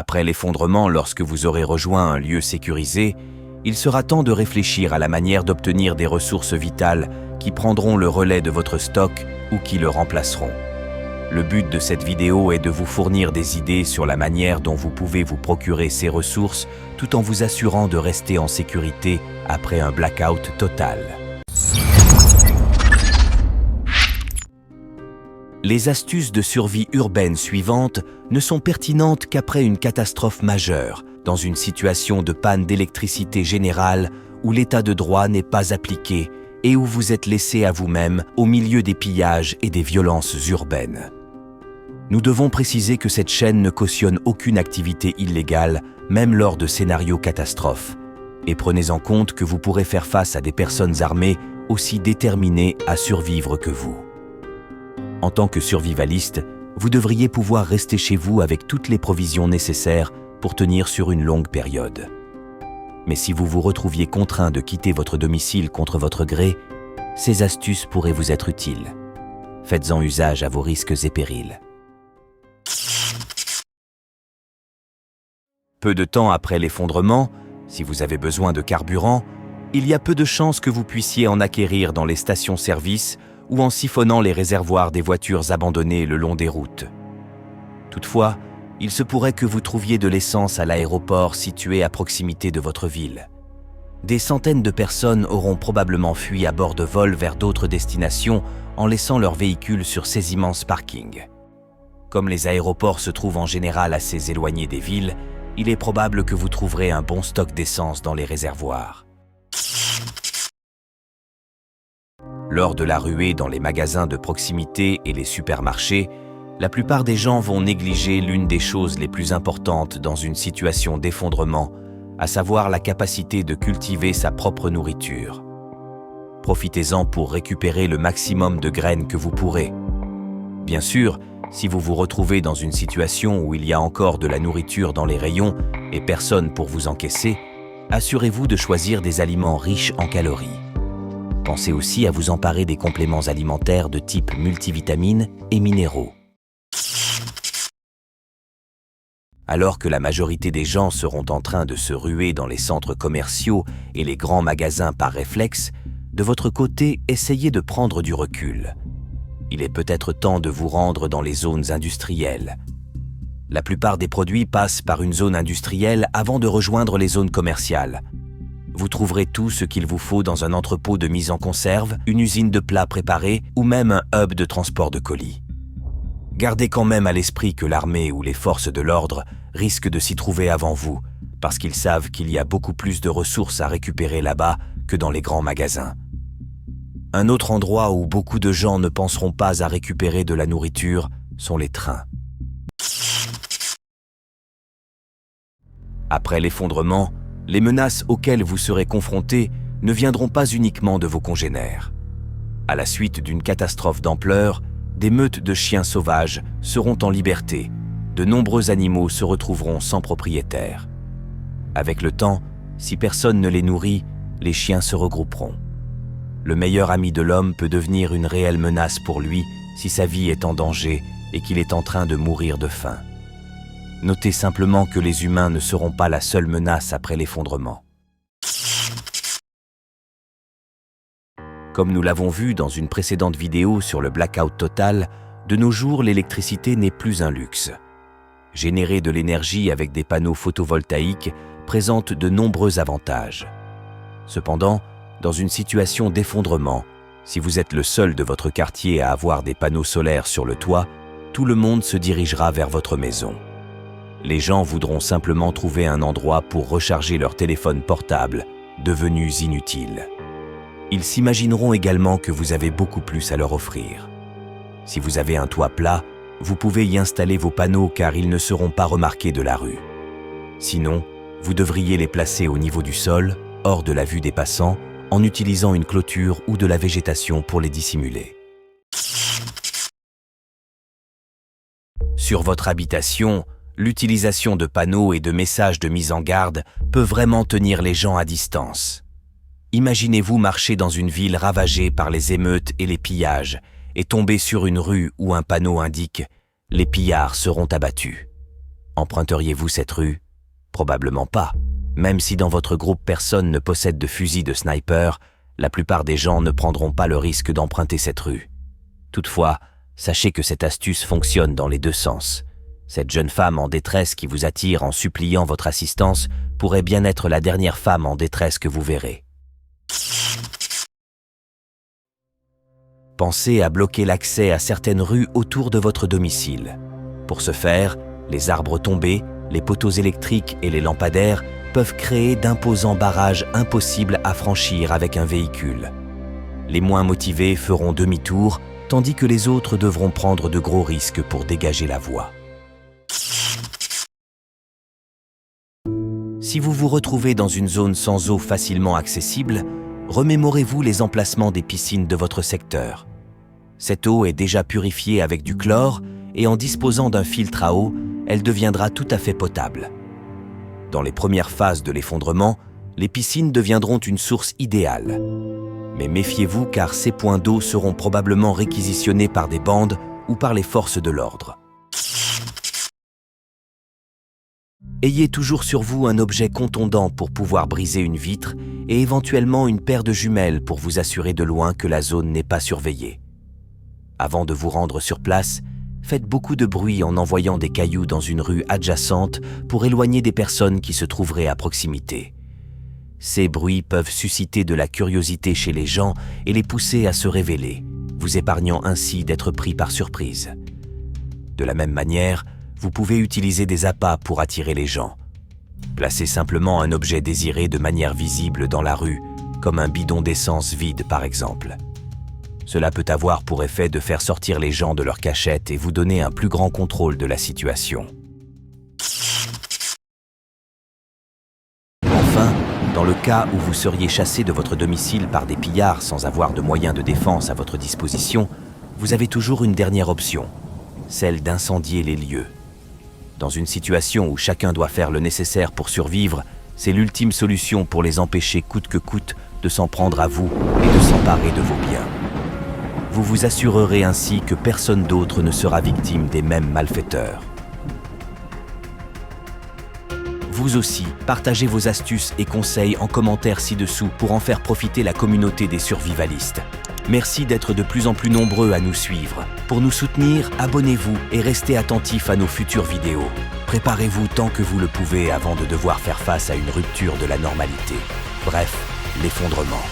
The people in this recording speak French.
Après l'effondrement, lorsque vous aurez rejoint un lieu sécurisé, il sera temps de réfléchir à la manière d'obtenir des ressources vitales qui prendront le relais de votre stock ou qui le remplaceront. Le but de cette vidéo est de vous fournir des idées sur la manière dont vous pouvez vous procurer ces ressources tout en vous assurant de rester en sécurité après un blackout total. Les astuces de survie urbaine suivantes ne sont pertinentes qu'après une catastrophe majeure, dans une situation de panne d'électricité générale où l'état de droit n'est pas appliqué et où vous êtes laissé à vous-même au milieu des pillages et des violences urbaines. Nous devons préciser que cette chaîne ne cautionne aucune activité illégale, même lors de scénarios catastrophes. Et prenez en compte que vous pourrez faire face à des personnes armées aussi déterminées à survivre que vous. En tant que survivaliste, vous devriez pouvoir rester chez vous avec toutes les provisions nécessaires pour tenir sur une longue période. Mais si vous vous retrouviez contraint de quitter votre domicile contre votre gré, ces astuces pourraient vous être utiles. Faites-en usage à vos risques et périls. Peu de temps après l'effondrement, si vous avez besoin de carburant, il y a peu de chances que vous puissiez en acquérir dans les stations-service ou en siphonnant les réservoirs des voitures abandonnées le long des routes. Toutefois, il se pourrait que vous trouviez de l'essence à l'aéroport situé à proximité de votre ville. Des centaines de personnes auront probablement fui à bord de vols vers d'autres destinations en laissant leurs véhicules sur ces immenses parkings. Comme les aéroports se trouvent en général assez éloignés des villes, il est probable que vous trouverez un bon stock d'essence dans les réservoirs. Lors de la ruée dans les magasins de proximité et les supermarchés, la plupart des gens vont négliger l'une des choses les plus importantes dans une situation d'effondrement, à savoir la capacité de cultiver sa propre nourriture. Profitez-en pour récupérer le maximum de graines que vous pourrez. Bien sûr, si vous vous retrouvez dans une situation où il y a encore de la nourriture dans les rayons et personne pour vous encaisser, assurez-vous de choisir des aliments riches en calories. Pensez aussi à vous emparer des compléments alimentaires de type multivitamines et minéraux. Alors que la majorité des gens seront en train de se ruer dans les centres commerciaux et les grands magasins par réflexe, de votre côté, essayez de prendre du recul. Il est peut-être temps de vous rendre dans les zones industrielles. La plupart des produits passent par une zone industrielle avant de rejoindre les zones commerciales. Vous trouverez tout ce qu'il vous faut dans un entrepôt de mise en conserve, une usine de plats préparés ou même un hub de transport de colis. Gardez quand même à l'esprit que l'armée ou les forces de l'ordre risquent de s'y trouver avant vous, parce qu'ils savent qu'il y a beaucoup plus de ressources à récupérer là-bas que dans les grands magasins. Un autre endroit où beaucoup de gens ne penseront pas à récupérer de la nourriture sont les trains. Après l'effondrement, les menaces auxquelles vous serez confrontés ne viendront pas uniquement de vos congénères. À la suite d'une catastrophe d'ampleur, des meutes de chiens sauvages seront en liberté. De nombreux animaux se retrouveront sans propriétaire. Avec le temps, si personne ne les nourrit, les chiens se regrouperont. Le meilleur ami de l'homme peut devenir une réelle menace pour lui si sa vie est en danger et qu'il est en train de mourir de faim. Notez simplement que les humains ne seront pas la seule menace après l'effondrement. Comme nous l'avons vu dans une précédente vidéo sur le blackout total, de nos jours l'électricité n'est plus un luxe. Générer de l'énergie avec des panneaux photovoltaïques présente de nombreux avantages. Cependant, dans une situation d'effondrement, si vous êtes le seul de votre quartier à avoir des panneaux solaires sur le toit, tout le monde se dirigera vers votre maison. Les gens voudront simplement trouver un endroit pour recharger leur téléphone portable, devenus inutiles. Ils s'imagineront également que vous avez beaucoup plus à leur offrir. Si vous avez un toit plat, vous pouvez y installer vos panneaux car ils ne seront pas remarqués de la rue. Sinon, vous devriez les placer au niveau du sol, hors de la vue des passants, en utilisant une clôture ou de la végétation pour les dissimuler. Sur votre habitation, l'utilisation de panneaux et de messages de mise en garde peut vraiment tenir les gens à distance. Imaginez-vous marcher dans une ville ravagée par les émeutes et les pillages et tomber sur une rue où un panneau indique « Les pillards seront abattus ». Emprunteriez-vous cette rue? Probablement pas. Même si dans votre groupe personne ne possède de fusil de sniper, la plupart des gens ne prendront pas le risque d'emprunter cette rue. Toutefois, sachez que cette astuce fonctionne dans les deux sens. Cette jeune femme en détresse qui vous attire en suppliant votre assistance pourrait bien être la dernière femme en détresse que vous verrez. Pensez à bloquer l'accès à certaines rues autour de votre domicile. Pour ce faire, les arbres tombés, les poteaux électriques et les lampadaires peuvent créer d'imposants barrages impossibles à franchir avec un véhicule. Les moins motivés feront demi-tour, tandis que les autres devront prendre de gros risques pour dégager la voie. Si vous vous retrouvez dans une zone sans eau facilement accessible, remémorez-vous les emplacements des piscines de votre secteur. Cette eau est déjà purifiée avec du chlore et en disposant d'un filtre à eau, elle deviendra tout à fait potable. Dans les premières phases de l'effondrement, les piscines deviendront une source idéale. Mais méfiez-vous car ces points d'eau seront probablement réquisitionnés par des bandes ou par les forces de l'ordre. Ayez toujours sur vous un objet contondant pour pouvoir briser une vitre et éventuellement une paire de jumelles pour vous assurer de loin que la zone n'est pas surveillée. Avant de vous rendre sur place, faites beaucoup de bruit en envoyant des cailloux dans une rue adjacente pour éloigner des personnes qui se trouveraient à proximité. Ces bruits peuvent susciter de la curiosité chez les gens et les pousser à se révéler, vous épargnant ainsi d'être pris par surprise. De la même manière, vous pouvez utiliser des appâts pour attirer les gens. Placez simplement un objet désiré de manière visible dans la rue, comme un bidon d'essence vide par exemple. Cela peut avoir pour effet de faire sortir les gens de leur cachette et vous donner un plus grand contrôle de la situation. Enfin, dans le cas où vous seriez chassé de votre domicile par des pillards sans avoir de moyens de défense à votre disposition, vous avez toujours une dernière option, celle d'incendier les lieux. Dans une situation où chacun doit faire le nécessaire pour survivre, c'est l'ultime solution pour les empêcher coûte que coûte de s'en prendre à vous et de s'emparer de vos biens. Vous vous assurerez ainsi que personne d'autre ne sera victime des mêmes malfaiteurs. Vous aussi, partagez vos astuces et conseils en commentaire ci-dessous pour en faire profiter la communauté des survivalistes. Merci d'être de plus en plus nombreux à nous suivre. Pour nous soutenir, abonnez-vous et restez attentifs à nos futures vidéos. Préparez-vous tant que vous le pouvez avant de devoir faire face à une rupture de la normalité. Bref, l'effondrement.